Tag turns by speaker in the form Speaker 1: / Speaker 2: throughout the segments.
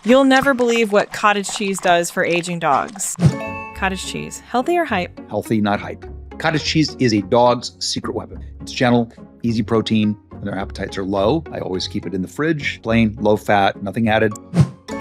Speaker 1: You'll never believe what cottage cheese does for aging dogs. Cottage cheese, healthy or hype?
Speaker 2: Healthy, not hype. Cottage cheese is a dog's secret weapon. It's gentle, easy protein. When their appetites are low, I always keep it in the fridge. Plain, low fat, nothing added.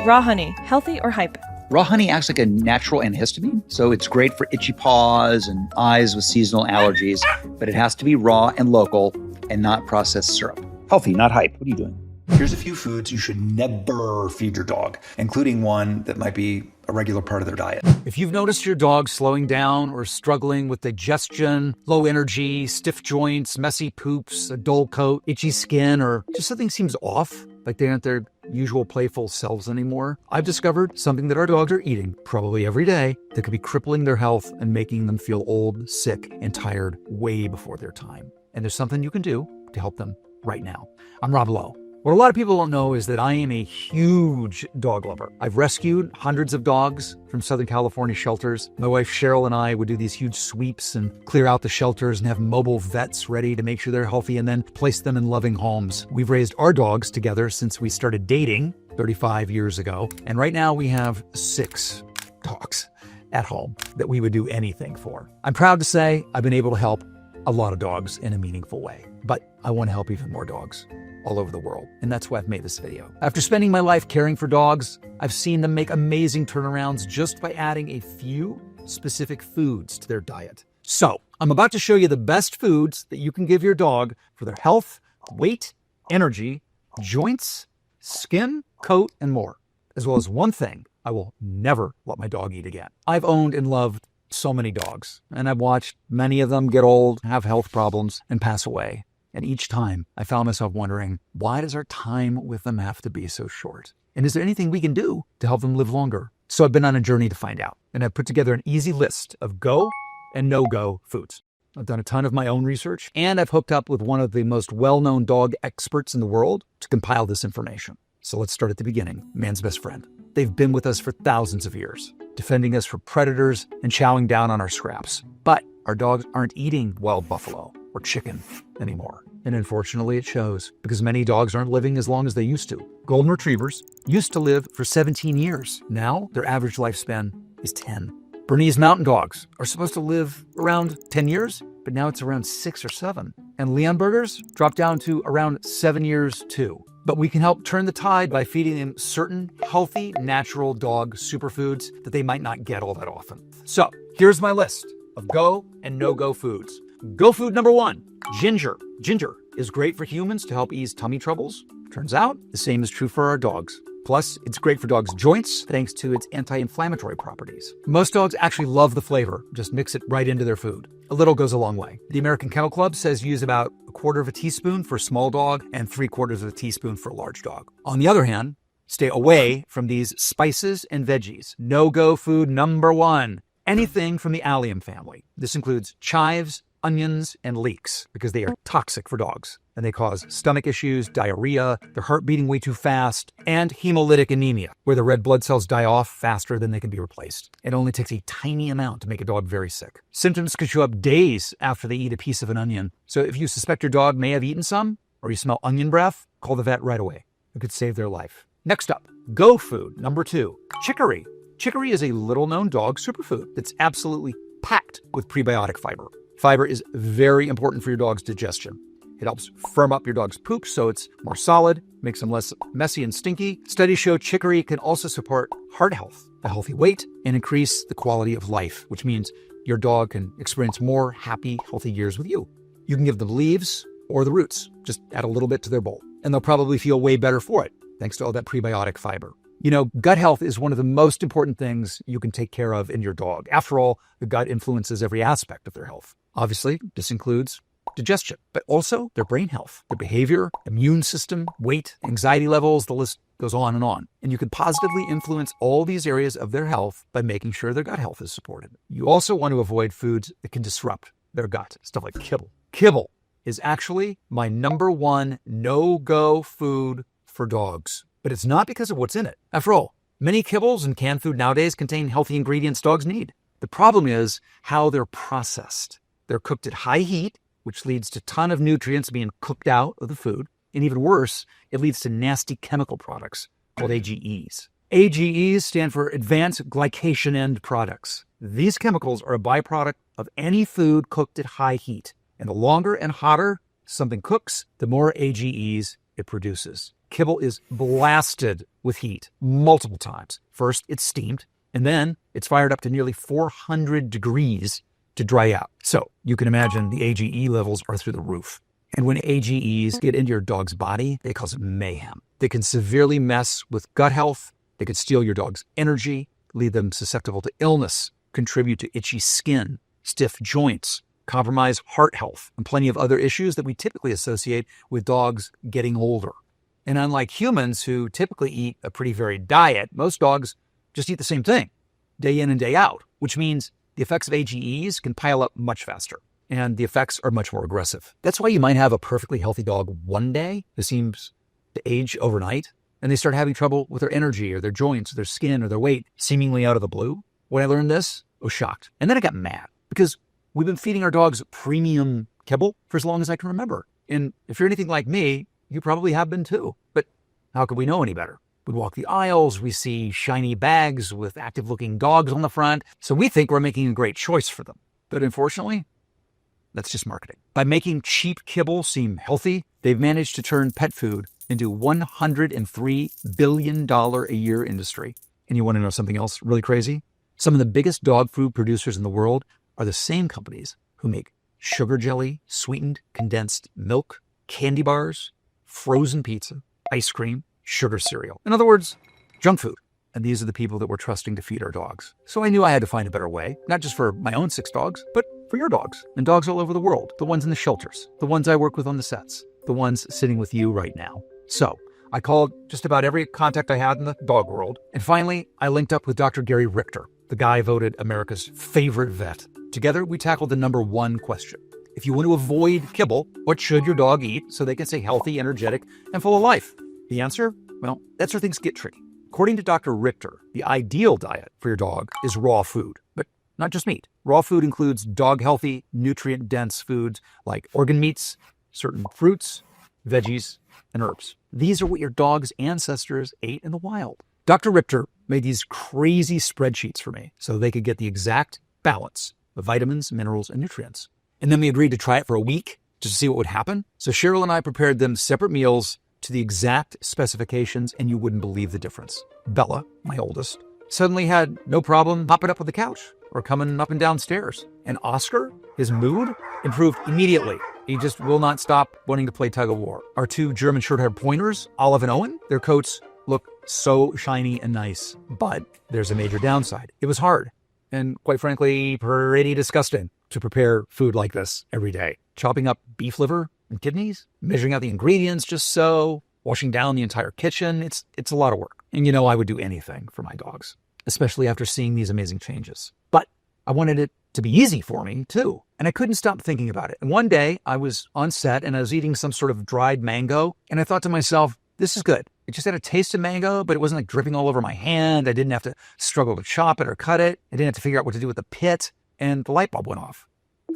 Speaker 1: Raw honey, healthy or hype?
Speaker 2: Raw honey acts like a natural antihistamine, so it's great for itchy paws and eyes with seasonal allergies, but it has to be raw and local and not processed syrup. Healthy, not hype. What are you doing?
Speaker 3: Here's a few foods you should never feed your dog, including one that might be a regular part of their diet.
Speaker 4: If you've noticed your dog slowing down or struggling with digestion, low energy, stiff joints, messy poops, a dull coat, itchy skin, or just something seems off, like they aren't their usual playful selves anymore, I've discovered something that our dogs are eating probably every day that could be crippling their health and making them feel old, sick, and tired way before their time. And there's something you can do to help them right now. I'm Rob Lowe. What a lot of people don't know is that I am a huge dog lover. I've rescued hundreds of dogs from Southern California shelters. My wife Cheryl and I would do these huge sweeps and clear out the shelters and have mobile vets ready to make sure they're healthy and then place them in loving homes. We've raised our dogs together since we started dating 35 years ago. And right now we have 6 dogs at home that we would do anything for. I'm proud to say I've been able to help a lot of dogs in a meaningful way, but I want to help even more dogs all over the world. And that's why I've made this video. After spending my life caring for dogs, I've seen them make amazing turnarounds just by adding a few specific foods to their diet. So I'm about to show you the best foods that you can give your dog for their health, weight, energy, joints, skin, coat, and more, as well as one thing I will never let my dog eat again. I've owned and loved so many dogs, and I've watched many of them get old, have health problems, and pass away. And each time I found myself wondering, why does our time with them have to be so short? And is there anything we can do to help them live longer? So I've been on a journey to find out, and I've put together an easy list of go and no-go foods. I've done a ton of my own research, and I've hooked up with one of the most well-known dog experts in the world to compile this information. So let's start at the beginning. Man's best friend. They've been with us for thousands of years, defending us from predators and chowing down on our scraps. But our dogs aren't eating wild buffalo or chicken anymore. And unfortunately it shows, because many dogs aren't living as long as they used to. Golden Retrievers used to live for 17 years. Now their average lifespan is 10. Bernese Mountain Dogs are supposed to live around 10 years, but now it's around 6 or 7. And Leonbergers drop down to around 7 years too. But we can help turn the tide by feeding them certain healthy, natural dog superfoods that they might not get all that often. So here's my list of go and no-go foods. Go food number 1, ginger. Ginger is great for humans to help ease tummy troubles. Turns out the same is true for our dogs. Plus, it's great for dogs' joints thanks to its anti-inflammatory properties. Most dogs actually love the flavor. Just mix it right into their food. A little goes a long way. The American Kennel Club says use about 1/4 teaspoon for a small dog and 3/4 teaspoon for a large dog. On the other hand, stay away from these spices and veggies. No-go food number 1, anything from the allium family. This includes chives, onions, and leeks, because they are toxic for dogs. And they cause stomach issues, diarrhea, their heart beating way too fast, and hemolytic anemia, where the red blood cells die off faster than they can be replaced. It only takes a tiny amount to make a dog very sick. Symptoms can show up days after they eat a piece of an onion. So if you suspect your dog may have eaten some, or you smell onion breath, call the vet right away. It could save their life. Next up, go food number 2, chicory. Chicory is a little-known dog superfood that's absolutely packed with prebiotic fiber. Fiber is very important for your dog's digestion. It helps firm up your dog's poop so it's more solid, makes them less messy and stinky. Studies show chicory can also support heart health, a healthy weight, and increase the quality of life, which means your dog can experience more happy, healthy years with you. You can give them leaves or the roots. Just add a little bit to their bowl, and they'll probably feel way better for it, thanks to all that prebiotic fiber. You know, gut health is one of the most important things you can take care of in your dog. After all, the gut influences every aspect of their health. Obviously, this includes digestion, but also their brain health, their behavior, immune system, weight, anxiety levels, the list goes on. And you can positively influence all these areas of their health by making sure their gut health is supported. You also want to avoid foods that can disrupt their gut, stuff like kibble. Kibble is actually my number 1 no-go food for dogs, but it's not because of what's in it. After all, many kibbles and canned food nowadays contain healthy ingredients dogs need. The problem is how they're processed. They're cooked at high heat, which leads to a ton of nutrients being cooked out of the food. And even worse, it leads to nasty chemical products called AGEs. AGEs stand for Advanced Glycation End Products. These chemicals are a byproduct of any food cooked at high heat. And the longer and hotter something cooks, the more AGEs it produces. Kibble is blasted with heat multiple times. First, it's steamed, and then it's fired up to nearly 400 degrees to dry out. So you can imagine the AGE levels are through the roof. And when AGEs get into your dog's body, they cause mayhem. They can severely mess with gut health. They could steal your dog's energy, leave them susceptible to illness, contribute to itchy skin, stiff joints, compromise heart health, and plenty of other issues that we typically associate with dogs getting older. And unlike humans who typically eat a pretty varied diet, most dogs just eat the same thing day in and day out, which means the effects of AGEs can pile up much faster. And the effects are much more aggressive. That's why you might have a perfectly healthy dog one day who seems to age overnight, and they start having trouble with their energy or their joints or their skin or their weight seemingly out of the blue. When I learned this, I was shocked. And then I got mad because we've been feeding our dogs premium kibble for as long as I can remember. And if you're anything like me, you probably have been too. But how could we know any better? We walk the aisles, we see shiny bags with active-looking dogs on the front, so we think we're making a great choice for them. But unfortunately, that's just marketing. By making cheap kibble seem healthy, they've managed to turn pet food into $103 billion a year industry. And you want to know something else really crazy? Some of the biggest dog food producers in the world are the same companies who make sugar jelly, sweetened condensed milk, candy bars, frozen pizza, ice cream, sugar cereal. In other words, junk food. And these are the people that we're trusting to feed our dogs. So I knew I had to find a better way, not just for my own 6 dogs, but for your dogs and dogs all over the world, the ones in the shelters, the ones I work with on the sets, the ones sitting with you right now. So I called just about every contact I had in the dog world. And finally, I linked up with Dr. Gary Richter, the guy voted America's favorite vet. Together, we tackled the number one question. If you want to avoid kibble, what should your dog eat so they can stay healthy, energetic, and full of life? The answer? Well, that's where things get tricky. According to Dr. Richter, the ideal diet for your dog is raw food, but not just meat. Raw food includes dog-healthy, nutrient-dense foods like organ meats, certain fruits, veggies, and herbs. These are what your dog's ancestors ate in the wild. Dr. Richter made these crazy spreadsheets for me so they could get the exact balance of vitamins, minerals, and nutrients. And then we agreed to try it for a week just to see what would happen. So Cheryl and I prepared them separate meals to the exact specifications, and you wouldn't believe the difference. Bella, my oldest, suddenly had no problem popping up on the couch or coming up and down stairs. And Oscar, his mood improved immediately. He just will not stop wanting to play tug of war. Our 2 German short-haired pointers, Olive and Owen, their coats look so shiny and nice. But there's a major downside. It was hard and, quite frankly, pretty disgusting to prepare food like this every day. Chopping up beef liver and kidneys, measuring out the ingredients just so, washing down the entire kitchen. It's a lot of work. And I would do anything for my dogs, especially after seeing these amazing changes. But I wanted it to be easy for me too. And I couldn't stop thinking about it. And one day I was on set and I was eating some sort of dried mango. And I thought to myself, this is good. It just had a taste of mango, but it wasn't like dripping all over my hand. I didn't have to struggle to chop it or cut it. I didn't have to figure out what to do with the pit. And the light bulb went off.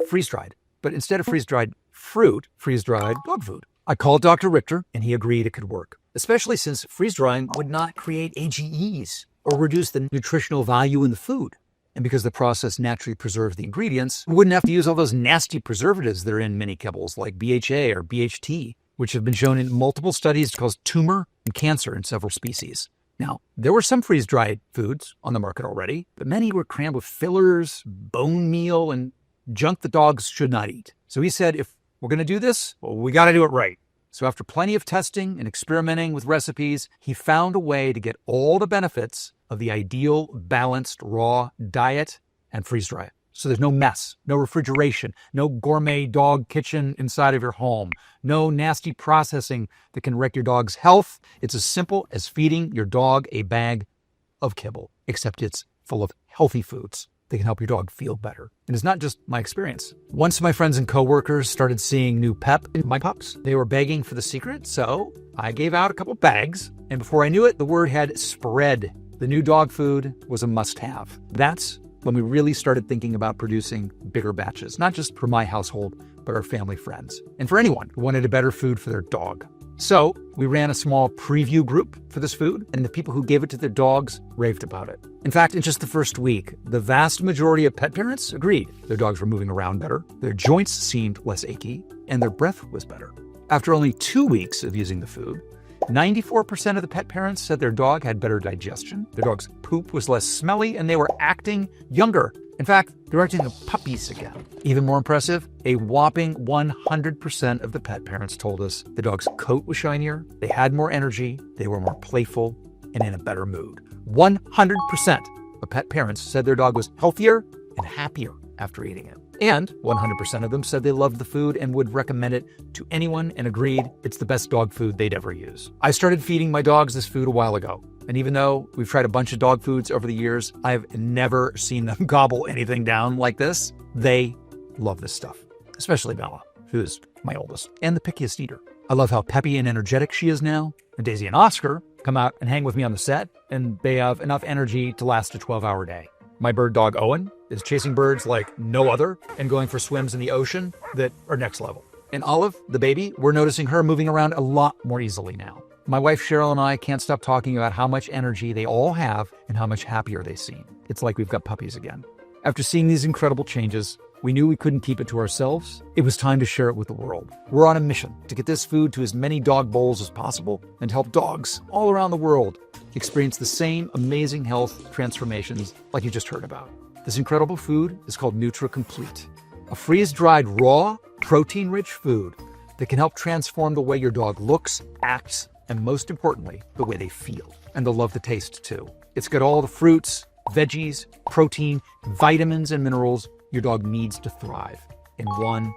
Speaker 4: Freeze-dried. But instead of freeze-dried fruit, freeze-dried dog food. I called Dr. Richter and he agreed it could work, especially since freeze-drying would not create AGEs or reduce the nutritional value in the food. And because the process naturally preserves the ingredients, we wouldn't have to use all those nasty preservatives that are in many kibbles like BHA or BHT, which have been shown in multiple studies to cause tumor and cancer in several species. Now, there were some freeze-dried foods on the market already, but many were crammed with fillers, bone meal, and junk that dogs should not eat. So he said, if we're going to do this, well, we got to do it right. So after plenty of testing and experimenting with recipes, he found a way to get all the benefits of the ideal balanced raw diet and freeze dry it. So there's no mess, no refrigeration, no gourmet dog kitchen inside of your home, no nasty processing that can wreck your dog's health. It's as simple as feeding your dog a bag of kibble, except it's full of healthy foods that can help your dog feel better. And it's not just my experience. Once my friends and coworkers started seeing new pep in my pups, they were begging for the secret, so I gave out a couple bags, and before I knew it, the word had spread. The new dog food was a must-have. That's when we really started thinking about producing bigger batches, not just for my household, but our family friends, and for anyone who wanted a better food for their dog. So we ran a small preview group for this food, and the people who gave it to their dogs raved about it. In fact, in just the first week, the vast majority of pet parents agreed their dogs were moving around better, their joints seemed less achy, and their breath was better. After only 2 weeks of using the food, 94% of the pet parents said their dog had better digestion, their dog's poop was less smelly, and they were acting younger. In fact, they're acting like puppies again. Even more impressive, a whopping 100% of the pet parents told us the dog's coat was shinier, they had more energy, they were more playful, and in a better mood. 100% of pet parents said their dog was healthier and happier after eating it. And 100% of them said they loved the food and would recommend it to anyone and agreed it's the best dog food they'd ever use. I started feeding my dogs this food a while ago. And even though we've tried a bunch of dog foods over the years, I've never seen them gobble anything down like this. They love this stuff, especially Bella, who is my oldest and the pickiest eater. I love how peppy and energetic she is now. And Daisy and Oscar come out and hang with me on the set, and they have enough energy to last a 12-hour day. My bird dog, Owen, is chasing birds like no other and going for swims in the ocean that are next level. And Olive, the baby, we're noticing her moving around a lot more easily now. My wife Cheryl and I can't stop talking about how much energy they all have and how much happier they seem. It's like we've got puppies again. After seeing these incredible changes, we knew we couldn't keep it to ourselves. It was time to share it with the world. We're on a mission to get this food to as many dog bowls as possible and help dogs all around the world experience the same amazing health transformations like you just heard about. This incredible food is called NutriComplete, a freeze-dried, raw, protein-rich food that can help transform the way your dog looks, acts, and most importantly, the way they feel. And they'll love the taste too. It's got all the fruits, veggies, protein, vitamins, and minerals your dog needs to thrive in one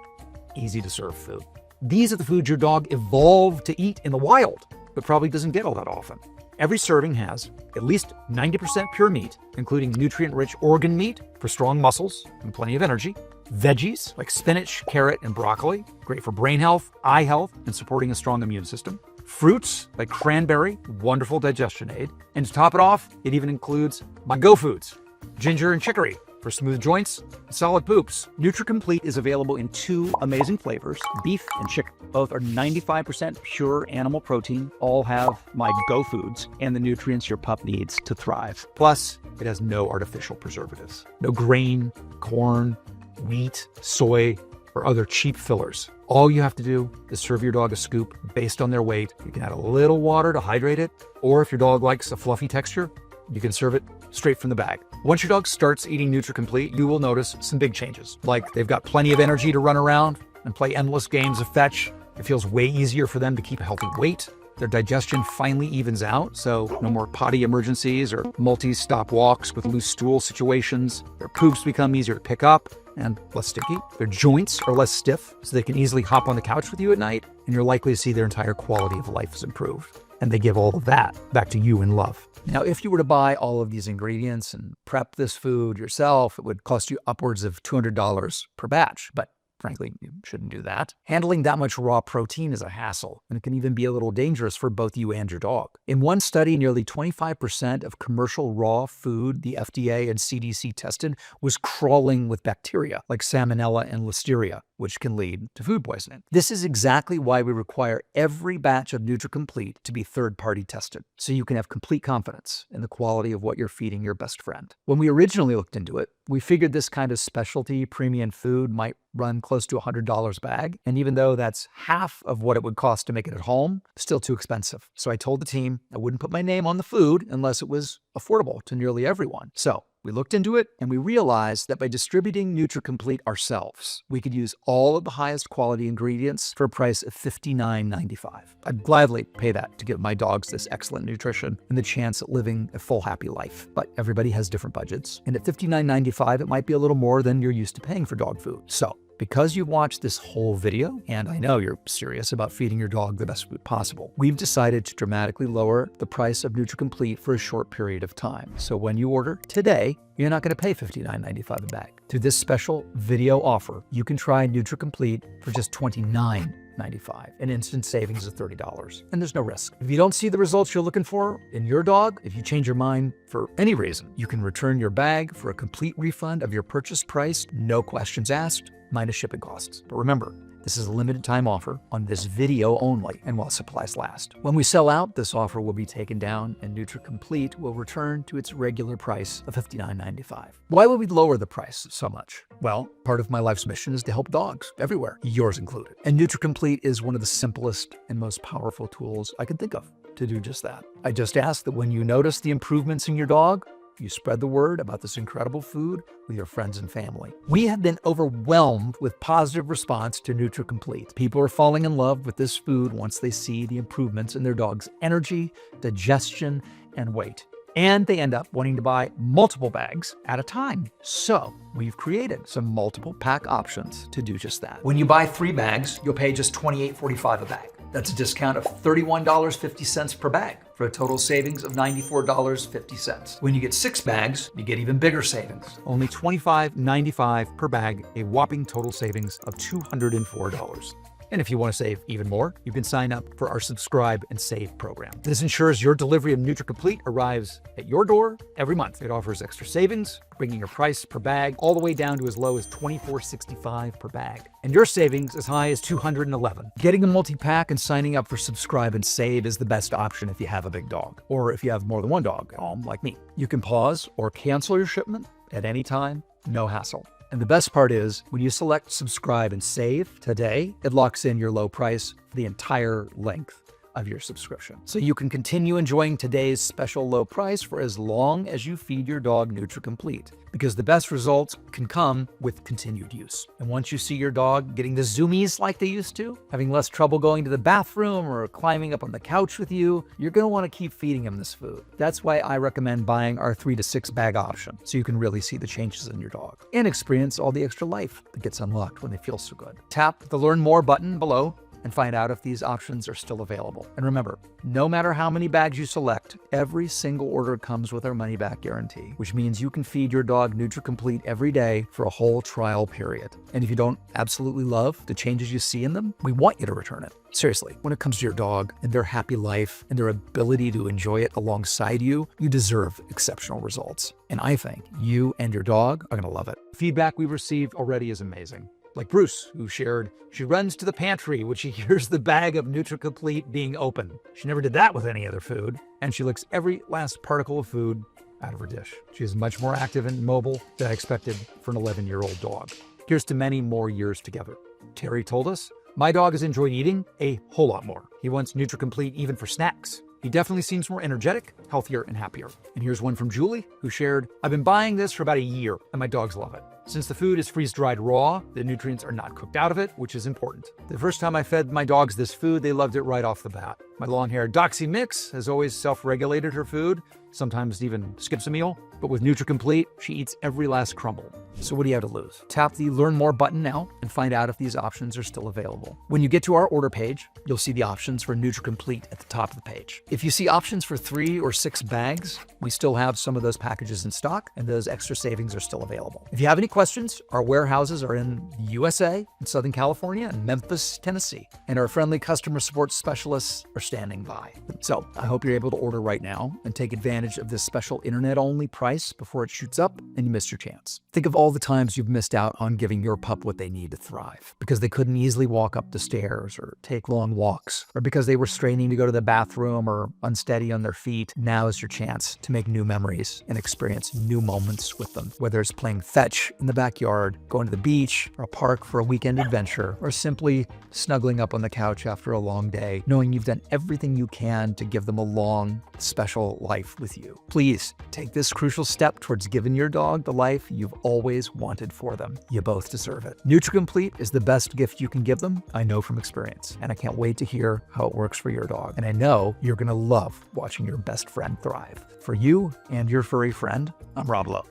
Speaker 4: easy-to-serve food. These are the foods your dog evolved to eat in the wild, but probably doesn't get all that often. Every serving has at least 90% pure meat, including nutrient-rich organ meat for strong muscles and plenty of energy, veggies like spinach, carrot, and broccoli, great for brain health, eye health, and supporting a strong immune system, fruits like cranberry, wonderful digestion aid, and to top it off, it even includes my go foods, ginger and chicory, for smooth joints and solid poops. NutriComplete is available in 2 amazing flavors, beef and chicken. Both are 95% pure animal protein, all have my go foods and the nutrients your pup needs to thrive. Plus, it has no artificial preservatives, no grain, corn, wheat, soy, or other cheap fillers. All you have to do is serve your dog a scoop based on their weight. You can add a little water to hydrate it, or if your dog likes a fluffy texture, you can serve it straight from the bag. Once your dog starts eating NutriComplete, you will notice some big changes. Like they've got plenty of energy to run around and play endless games of fetch. It feels way easier for them to keep a healthy weight. Their digestion finally evens out, so no more potty emergencies or multi-stop walks with loose stool situations. Their poops become easier to pick up and less sticky. Their joints are less stiff, so they can easily hop on the couch with you at night, and you're likely to see their entire quality of life is improved. And they give all of that back to you in love. Now, if you were to buy all of these ingredients and prep this food yourself, it would cost you upwards of $200 per batch. But frankly, you shouldn't do that. Handling that much raw protein is a hassle, and it can even be a little dangerous for both you and your dog. In one study, nearly 25% of commercial raw food the FDA and CDC tested was crawling with bacteria like Salmonella and Listeria, which can lead to food poisoning. This is exactly why we require every batch of NutriComplete to be third-party tested, so you can have complete confidence in the quality of what you're feeding your best friend. When we originally looked into it, we figured this kind of specialty premium food might run close to $100 a bag, and even though that's half of what it would cost to make it at home, still too expensive. So I told the team I wouldn't put my name on the food unless it was affordable to nearly everyone. So we looked into it, and we realized that by distributing NutriComplete ourselves, we could use all of the highest quality ingredients for a price of $59.95. I'd gladly pay that to give my dogs this excellent nutrition and the chance at living a full, happy life. But everybody has different budgets, and at $59.95, it might be a little more than you're used to paying for dog food. So because you've watched this whole video, and I know you're serious about feeding your dog the best food possible, we've decided to dramatically lower the price of NutriComplete for a short period of time. So when you order today, you're not going to pay $59.95 a bag. Through this special video offer, you can try NutriComplete for just $29.95, an instant savings of $30. And there's no risk. If you don't see the results you're looking for in your dog, if you change your mind for any reason, you can return your bag for a complete refund of your purchase price, no questions asked, minus shipping costs. But remember, This is a limited time offer on this video only and while supplies last. When we sell out, this offer will be taken down and NutriComplete will return to its regular price of $59.95. Why would we lower the price so much? Well, part of my life's mission is to help dogs everywhere, yours included. And NutriComplete is one of the simplest and most powerful tools I can think of to do just that. I just ask that when you notice the improvements in your dog, you spread the word about this incredible food with your friends and family. We have been overwhelmed with positive response to NutriComplete. People are falling in love with this food once they see the improvements in their dog's energy, digestion, and weight. And they end up wanting to buy multiple bags at a time. So we've created some multiple pack options to do just that. When you buy 3 bags, you'll pay just $28.45 a bag. That's a discount of $31.50 per bag for a total savings of $94.50. When you get 6 bags, you get even bigger savings. Only $25.95 per bag, a whopping total savings of $204. And if you want to save even more, you can sign up for our Subscribe and Save program. This ensures your delivery of NutriComplete arrives at your door every month. It offers extra savings, bringing your price per bag all the way down to as low as $24.65 per bag. And your savings as high as $211. Getting a multi-pack and signing up for Subscribe and Save is the best option if you have a big dog, or if you have more than one dog at home like me. You can pause or cancel your shipment at any time, no hassle. And the best part is, when you select Subscribe and Save today, it locks in your low price for the entire length of your subscription. So you can continue enjoying today's special low price for as long as you feed your dog NutriComplete, because the best results can come with continued use. And once you see your dog getting the zoomies like they used to, having less trouble going to the bathroom or climbing up on the couch with you, you're going to want to keep feeding him this food. That's why I recommend buying our 3 to 6 bag option, so you can really see the changes in your dog and experience all the extra life that gets unlocked when they feel so good. Tap the Learn More button below and find out if these options are still available. And remember, no matter how many bags you select, every single order comes with our money-back guarantee, which means you can feed your dog NutriComplete every day for a whole trial period. And if you don't absolutely love the changes you see in them, we want you to return it. Seriously, when it comes to your dog and their happy life and their ability to enjoy it alongside you, you deserve exceptional results. And I think you and your dog are gonna love it. Feedback we've received already is amazing. Like Bruce, who shared, she runs to the pantry when she hears the bag of NutriComplete being open. She never did that with any other food, and she licks every last particle of food out of her dish. She is much more active and mobile than I expected for an 11-year-old dog. Here's to many more years together. Terry told us, my dog has enjoyed eating a whole lot more. He wants NutriComplete even for snacks. He definitely seems more energetic, healthier, and happier. And here's one from Julie, who shared, I've been buying this for about a year, and my dogs love it. Since the food is freeze-dried raw, the nutrients are not cooked out of it, which is important. The first time I fed my dogs this food, they loved it right off the bat. My long-haired Doxy Mix has always self-regulated her food, sometimes even skips a meal. But with NutriComplete, she eats every last crumble. So what do you have to lose? Tap the Learn More button now and find out if these options are still available. When you get to our order page, you'll see the options for NutriComplete at the top of the page. If you see options for 3 or 6 bags, we still have some of those packages in stock, and those extra savings are still available. If you have any questions, our warehouses are in the USA, in Southern California, and Memphis, Tennessee, and our friendly customer support specialists are standing by. So I hope you're able to order right now and take advantage of this special internet-only price before it shoots up and you miss your chance. Think of all the times you've missed out on giving your pup what they need to thrive, because they couldn't easily walk up the stairs or take long walks, or because they were straining to go to the bathroom or unsteady on their feet. Now is your chance to make new memories and experience new moments with them, whether it's playing fetch in the backyard, going to the beach or a park for a weekend adventure, or simply snuggling up on the couch after a long day, knowing you've done everything you can to give them a long, special life with you. Please take this crucial step towards giving your dog the life you've always wanted for them. You both deserve it. NutriComplete is the best gift you can give them, I know from experience, and I can't wait to hear how it works for your dog. And I know you're gonna love watching your best friend thrive. For you and your furry friend, I'm Rob Lowe.